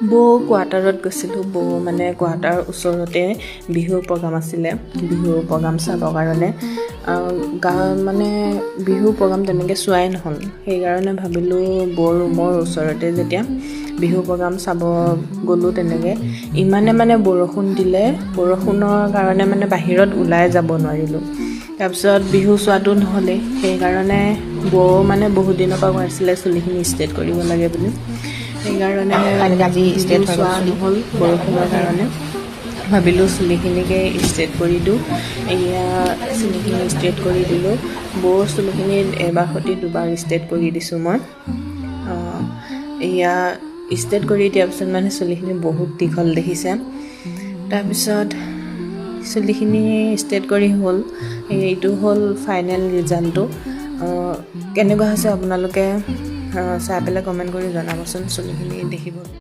বৌ কোৱাৰ্টাৰত গৈছিলোঁ বৌ মানে কোৱাৰ্টাৰ ওচৰতে বিহুৰ প্ৰগ্ৰাম আছিলে বিহুৰ প্ৰগ্ৰাম চাবৰ কাৰণে গাঁৱত মানে বিহুৰ প্ৰগ্ৰাম তেনেকৈ চোৱাই নহ'ল সেইকাৰণে ভাবিলোঁ বৌ ৰুমৰ ওচৰতে যেতিয়া বিহু প্ৰগ্ৰাম চাব গ'লোঁ তেনেকৈ ইমানে মানে বৰষুণ দিলে বৰষুণৰ কাৰণে মানে বাহিৰত ওলাই যাব নোৱাৰিলোঁ তাৰপিছত বিহু চোৱাটো নহ'লে সেইকাৰণে বৌ মানে বহুত দিনৰ পৰা কৈ আছিলে চুলিখিনি ষ্ট্ৰেট কৰিব লাগে বুলি সেইকাৰণে আজি ষ্ট্ৰেট চোৱা নহ'ল বৰষুণৰ কাৰণে ভাবিলোঁ চুলিখিনিকে ষ্ট্ৰেট কৰি দিওঁ এয়া চুলিখিনি ষ্ট্ৰেট কৰি দিলোঁ বৌৰ চুলিখিনি এবাৰ সৈতে দুবাৰ ষ্ট্ৰেট কৰি দিছোঁ মই এয়া ষ্ট্ৰেট কৰি দিয়াৰ পিছত মানে চুলিখিনি বহুত দীঘল দেখিছে তাৰপিছত চুলিখিনি ষ্ট্ৰেট কৰি হ'ল এইটো হ'ল ফাইনেল ৰিজাল্টটো কেনেকুৱা হৈছে আপোনালোকে চাই পেলাই কমেণ্ট কৰি জনাবচোন চুলিখিনি দেখিব